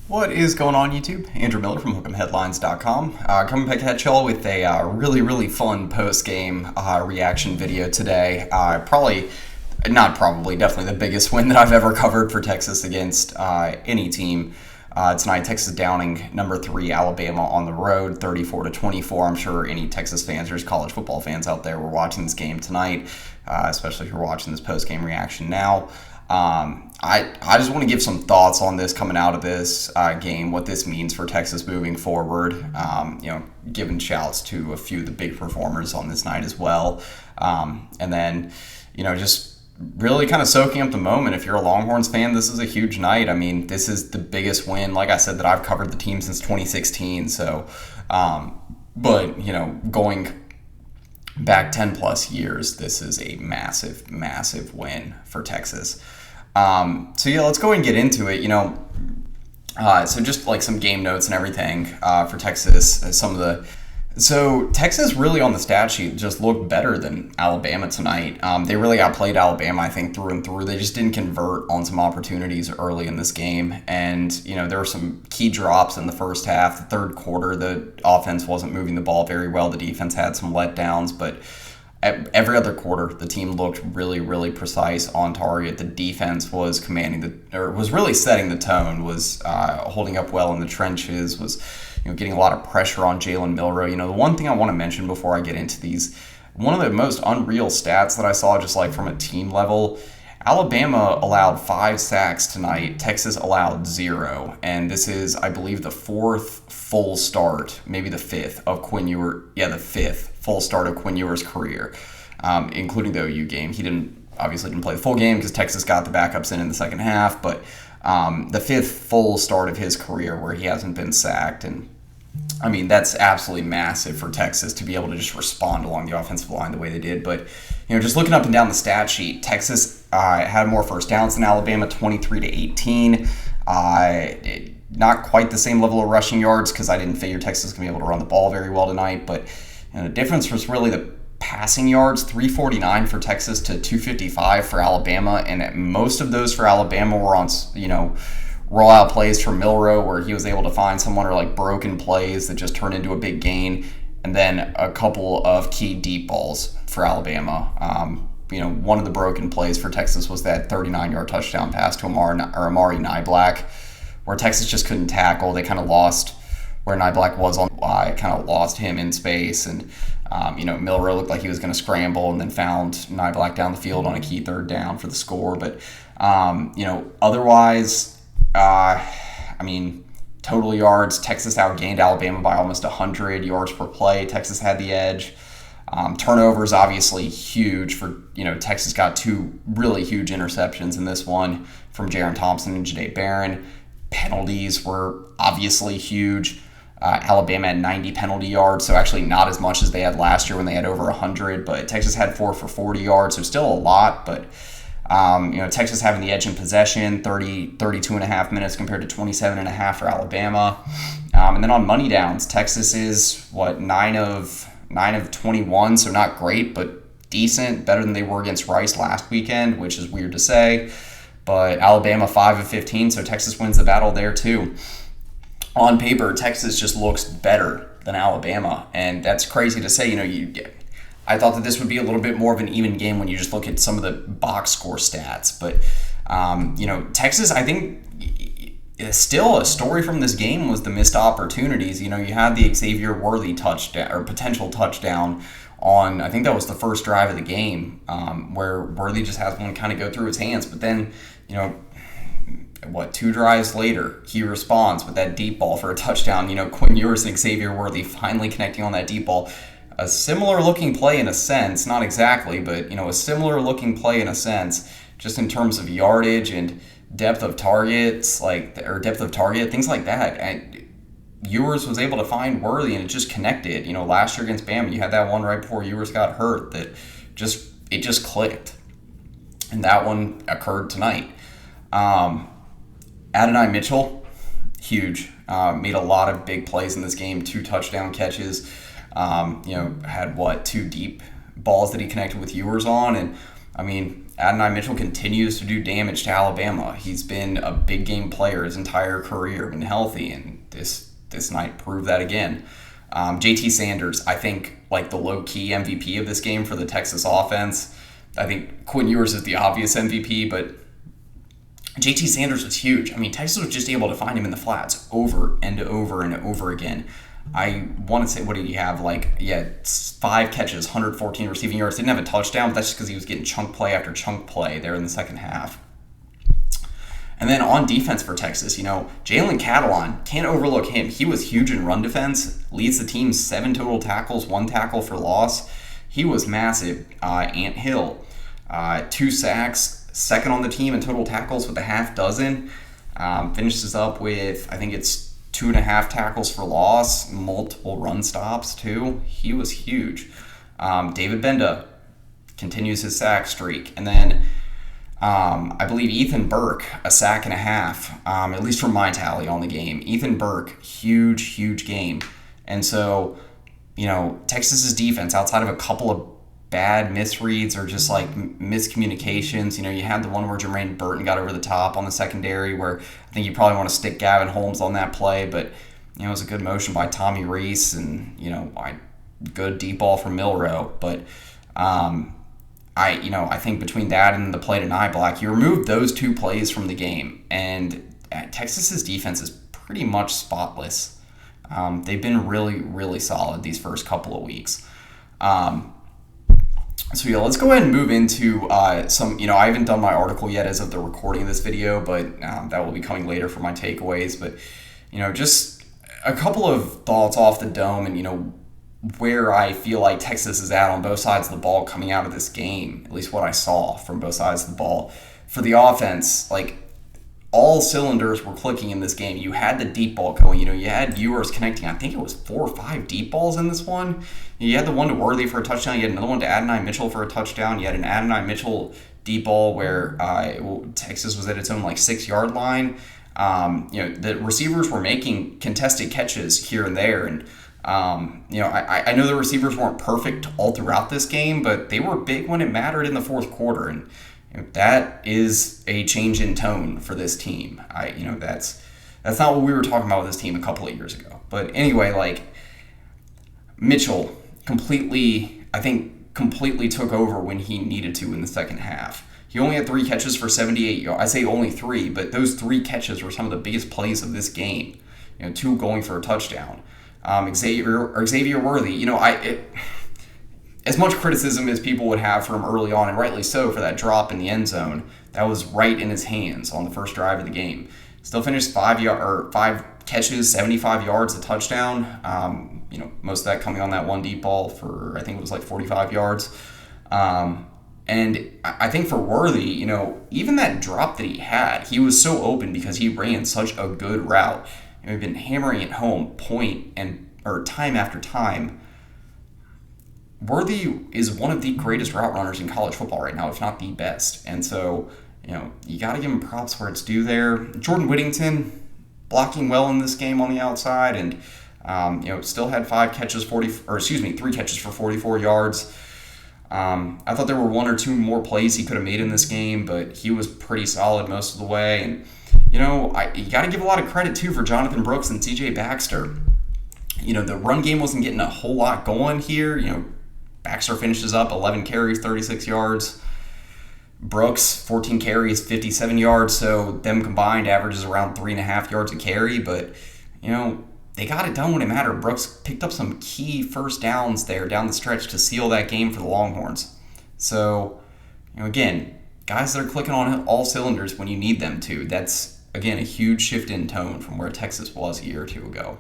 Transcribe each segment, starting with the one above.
What is going on, YouTube? Andrew Miller from Hook'emHeadlines.com. Coming back at y'all with a really fun post-game reaction video today. Definitely the biggest win that I've ever covered for Texas against any team. Tonight, Texas downing number 3 Alabama on the road, 34-24. I'm sure any Texas fans or just college football fans out there were watching this game tonight, especially if you're watching this post-game reaction now. I just want to give some thoughts on this coming out of this game, what this means for Texas moving forward. Giving shouts to a few of the big performers on this night as well. And then, just really kind of soaking up the moment. If you're a Longhorns fan, this is a huge night. I mean, this is the biggest win, like I said, that I've covered the team since 2016. So, going back 10 plus years, this is a massive win for Texas. Let's go and get into it. So just like some game notes and everything for Texas. Texas really on the stat sheet just looked better than Alabama tonight. They really outplayed Alabama, I think, through and through. They just didn't convert on some opportunities early in this game. And, there were some key drops in the first half. The third quarter, the offense wasn't moving the ball very well. The defense had some letdowns, but every other quarter, the team looked really precise on target. The defense was was really setting the tone, was holding up well in the trenches, was getting a lot of pressure on Jalen Milroe. The one thing I want to mention before I get into these, one of the most unreal stats that I saw just like from a team level, Alabama allowed 5 sacks tonight. Texas allowed 0. And this is, I believe, the 4th full start, maybe the 5th of Quinn Ewers. Yeah, the 5th full start of Quinn Ewers' career, including the OU game. He obviously didn't play the full game because Texas got the backups in the second half, but the 5th full start of his career where he hasn't been sacked. And I mean, that's absolutely massive for Texas to be able to just respond along the offensive line the way they did. But, just looking up and down the stat sheet, Texas had more first downs than Alabama, 23-18. Not quite the same level of rushing yards because I didn't figure Texas was going to be able to run the ball very well tonight. But the difference was really the passing yards, 349 for Texas to 255 for Alabama. And most of those for Alabama were on, raw out plays from Milroe where he was able to find someone, or like broken plays that just turned into a big gain, and then a couple of key deep balls for Alabama. One of the broken plays for Texas was that 39-yard touchdown pass to Amari Niblack, where Texas just couldn't tackle. They kind of lost where Niblack was on the Y, kind of lost him in space, and Milroe looked like he was going to scramble and then found Niblack down the field on a key third down for the score. But otherwise, total yards, Texas outgained Alabama by almost 100 yards per play. Texas had the edge. Turnovers, obviously huge for, Texas got 2 really huge interceptions in this one from Jaron Thompson and Jahdae Barron. Penalties were obviously huge. Alabama had 90 penalty yards, so actually not as much as they had last year when they had over 100, but Texas had 4 for 40 yards, so still a lot, but Texas having the edge in possession, 32 and a half minutes compared to 27 and a half for Alabama. And then on money downs, Texas is 9 of 21, so not great, but decent, better than they were against Rice last weekend, which is weird to say. But Alabama 5 of 15, so Texas wins the battle there too. On paper, Texas just looks better than Alabama, and that's crazy to say. I thought that this would be a little bit more of an even game when you just look at some of the box score stats. But, Texas, I think, still a story from this game was the missed opportunities. You had the Xavier Worthy touchdown, or potential touchdown, on, I think that was the first drive of the game, where Worthy just has one kind of go through his hands. But then, 2 drives later, he responds with that deep ball for a touchdown. Quinn Ewers and Xavier Worthy finally connecting on that deep ball. A similar looking play in a sense, not exactly, but a similar looking play in a sense, just in terms of yardage and depth of targets, things like that. And Ewers was able to find Worthy, and it just connected. Last year against Bama, you had that one right before Ewers got hurt that it just clicked, and that one occurred tonight. Adonai Mitchell, huge, made a lot of big plays in this game, 2 touchdown catches. Had 2 deep balls that he connected with Ewers on, and I mean, Adonai Mitchell continues to do damage to Alabama. He's been a big game player his entire career, been healthy, and this night proved that again. JT Sanders, I think, like the low-key MVP of this game for the Texas offense. I think Quinn Ewers is the obvious MVP, but JT Sanders was huge. I mean, Texas was just able to find him in the flats over and over and over again. I want to say, what did he have? 5 catches, 114 receiving yards. Didn't have a touchdown, but that's just because he was getting chunk play after chunk play there in the second half. And then on defense for Texas, Jalen Catalon, can't overlook him. He was huge in run defense, leads the team 7 total tackles, 1 tackle for loss. He was massive. Ant Hill, 2 sacks, second on the team in total tackles with a half dozen. Finishes up with, I think it's 2.5 tackles for loss, multiple run stops too. He was huge. David Benda continues his sack streak. And then I believe Ethan Burke, a sack and a half, at least from my tally on the game. Ethan Burke, huge game. And so, Texas's defense, outside of a couple of bad misreads or just like miscommunications, you had the one where Jermaine Burton got over the top on the secondary where I think you probably want to stick Gavin Holmes on that play, but it was a good motion by Tommy Reese and, good deep ball from Milrow. But I think between that and the play to Niblack, you remove those 2 plays from the game, and Texas's defense is pretty much spotless. They've been really, really solid these first couple of weeks. Let's go ahead and move into some, I haven't done my article yet as of the recording of this video, but that will be coming later for my takeaways. But, just a couple of thoughts off the dome and, where I feel like Texas is at on both sides of the ball coming out of this game, at least what I saw from both sides of the ball. For the offense, all cylinders were clicking in this game. You had the deep ball going. You had Ewers connecting. I think it was 4 or 5 deep balls in this one. You had the one to Worthy for a touchdown. You had another one to Adonai Mitchell for a touchdown. You had an Adonai Mitchell deep ball where Texas was at its own 6-yard line. The receivers were making contested catches here and there, and I know the receivers weren't perfect all throughout this game, but they were big when it mattered in the fourth quarter, and that is a change in tone for this team. That's not what we were talking about with this team a couple of years ago. But anyway, Mitchell completely took over when he needed to in the second half. He only had 3 catches for 78 yards. I say only 3, but those 3 catches were some of the biggest plays of this game. 2 going for a touchdown. Xavier Worthy, as much criticism as people would have for him early on, and rightly so, for that drop in the end zone, that was right in his hands on the first drive of the game. Still finished 5 catches, 75 yards, a touchdown. Most of that coming on that one deep ball for, I think it was 45 yards. And I think for Worthy, even that drop that he had, he was so open because he ran such a good route. We've been hammering it home time after time. Worthy is one of the greatest route runners in college football right now, if not the best. And so, you got to give him props where it's due there. Jordan Whittington blocking well in this game on the outside, and still had 3 catches for 44 yards. I thought there were 1 or 2 more plays he could have made in this game, but he was pretty solid most of the way. And you got to give a lot of credit too for Jonathan Brooks and C.J. Baxter. The run game wasn't getting a whole lot going here. Baxter finishes up 11 carries, 36 yards. Brooks, 14 carries, 57 yards. So them combined averages around 3.5 yards a carry. But, they got it done when it mattered. Brooks picked up some key first downs there down the stretch to seal that game for the Longhorns. So, again, guys that are clicking on all cylinders when you need them to. That's, again, a huge shift in tone from where Texas was a year or 2 ago.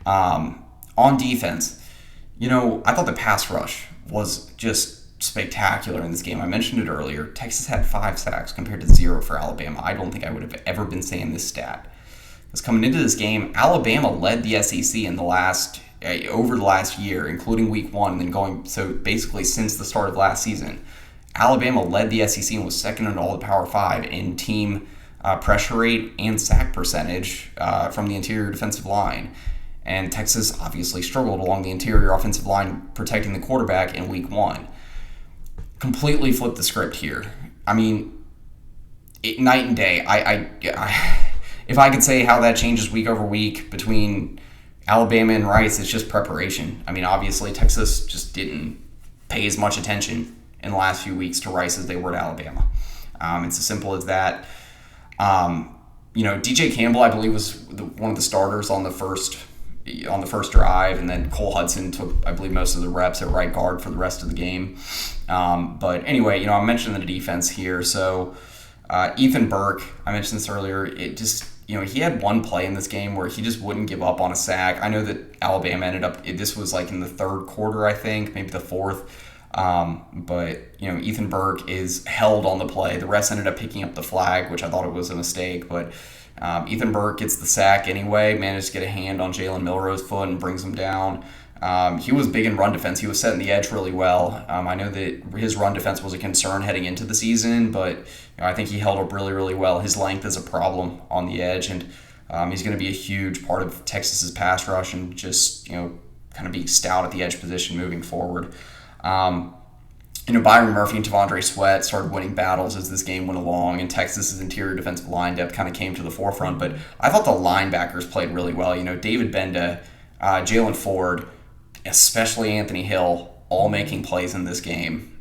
On defense, I thought the pass rush was just spectacular in this game. I mentioned it earlier. Texas had 5 sacks compared to 0 for Alabama. I don't think I would have ever been saying this stat. Because coming into this game, Alabama led the SEC in over the last year, including week 1, and then so basically since the start of last season. Alabama led the SEC and was second in all the Power 5 in team pressure rate and sack percentage from the interior defensive line. And Texas obviously struggled along the interior offensive line protecting the quarterback in week 1. completely flipped the script here. I mean, night and day. If I could say how that changes week over week between Alabama and Rice, it's just preparation. I mean, obviously, Texas just didn't pay as much attention in the last few weeks to Rice as they were to Alabama. It's as simple as that. DJ Campbell, I believe, was one of the starters on the first drive, and then Cole Hudson took, I believe, most of the reps at right guard for the rest of the game. But anyway, I mentioned the defense here. So Ethan Burke, I mentioned this earlier, it just, he had one play in this game where he just wouldn't give up on a sack. I know that Alabama ended up, this was like in the third quarter, I think, maybe the fourth. But Ethan Burke is held on the play. The refs ended up picking up the flag, which I thought it was a mistake, but Ethan Burke gets the sack anyway, managed to get a hand on Jalen Milroe's foot and brings him down. He was big in run defense. He was setting the edge really well. I know that his run defense was a concern heading into the season, but I think he held up really, really well. His length is a problem on the edge, and he's going to be a huge part of Texas's pass rush and just kind of being stout at the edge position moving forward. Byron Murphy and T'Vondre Sweat started winning battles as this game went along, and Texas's interior defensive line depth kind of came to the forefront. But I thought the linebackers played really well. David Benda, Jalen Ford, especially Anthony Hill, all making plays in this game.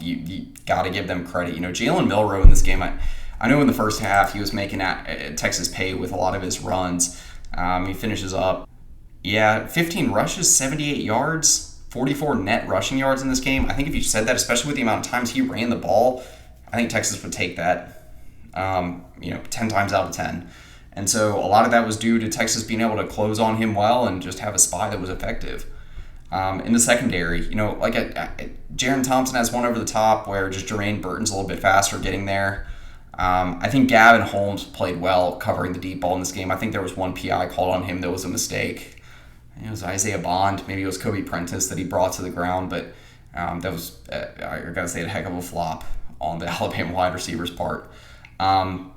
You got to give them credit. Jalen Milroe in this game, I know in the first half he was making Texas pay with a lot of his runs. He finishes up, 15 rushes, 78 yards. 44 net rushing yards in this game. I think if you said that, especially with the amount of times he ran the ball, I think Texas would take that, 10 times out of 10. And so a lot of that was due to Texas being able to close on him well and just have a spy that was effective. In the secondary, Jaron Thompson has one over the top where just Jermaine Burton's a little bit faster getting there. I think Gavin Holmes played well covering the deep ball in this game. I think there was one PI called on him that was a mistake. It was Isaiah Bond, maybe it was Kobe Prentice that he brought to the ground, but that was, I gotta say, a heck of a flop on the Alabama wide receiver's part. Obviously,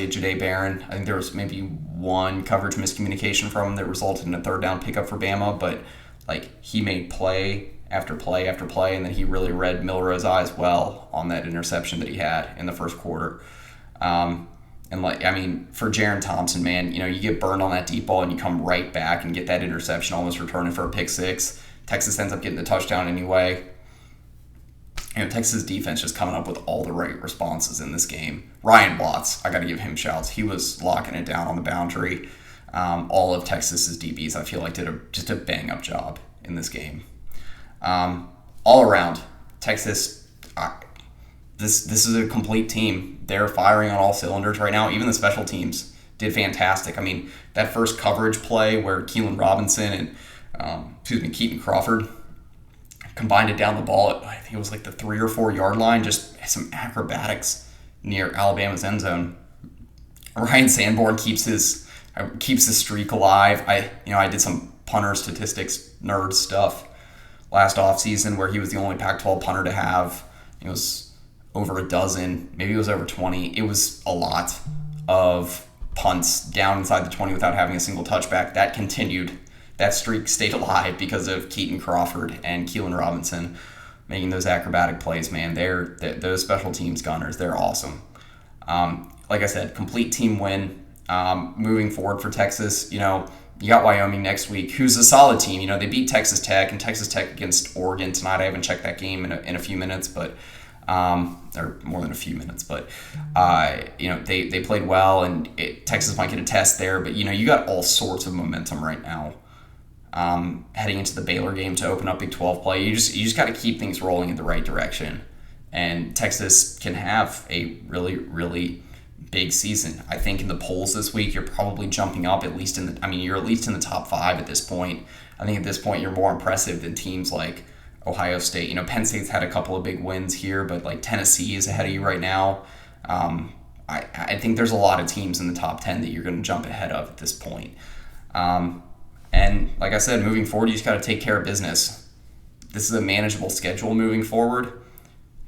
Jahdae Barron, I think there was maybe one coverage miscommunication from him that resulted in a third down pickup for Bama, but he made play after play after play, and then he really read Milroe's eyes well on that interception that he had in the first quarter. For Jaron Thompson, man, you get burned on that deep ball and you come right back and get that interception, almost returning for a pick six. Texas ends up getting the touchdown anyway. Texas defense just coming up with all the right responses in this game. Ryan Watts, I got to give him shouts. He was locking it down on the boundary. All of Texas's DBs, I feel like, did just a bang-up job in this game. All around, Texas, this is a complete team. They're firing on all cylinders right now. Even the special teams did fantastic. I mean, that first coverage play where Keelan Robinson and Keaton Crawford combined it down the ball at, I think it was like the 3 or 4 yard line, just some acrobatics near Alabama's end zone. Ryan Sanborn keeps his streak alive. I did some punter statistics nerd stuff last offseason where he was the only Pac-12 punter to have. It was over a dozen, maybe it was over 20. It was a lot of punts down inside the 20 without having a single touchback. That continued. That streak stayed alive because of Keaton Crawford and Keelan Robinson making those acrobatic plays, man. Those special teams gunners, they're awesome. Like I said, complete team win. Moving forward for Texas, you got Wyoming next week, who's a solid team. They beat Texas Tech, and Texas Tech against Oregon tonight. I haven't checked that game in a few minutes, but or more than a few minutes, but they played well, and Texas might get a test there. But you got all sorts of momentum right now. Heading into the Baylor game to open up Big 12 play, you just got to keep things rolling in the right direction, and Texas can have a really, really big season. I think in the polls this week, you're probably jumping up you're at least in the top 5 at this point. I think at this point you're more impressive than teams like Ohio State. Penn State's had a couple of big wins here, but Tennessee is ahead of you right now. I think there's a lot of teams in the top 10 that you're going to jump ahead of at this point. And like I said, moving forward, you just got to take care of business. This is a manageable schedule moving forward.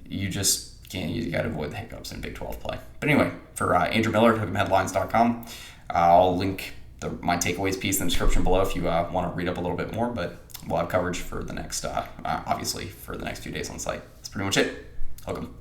You just can't. You got to avoid the hiccups in Big 12 play. But anyway, for Andrew Miller at hook'emheadlines.com, I'll link my takeaways piece in the description below if you want to read up a little bit more. But we'll have coverage for the next, obviously, for the next few days on site. That's pretty much it. Hook 'em.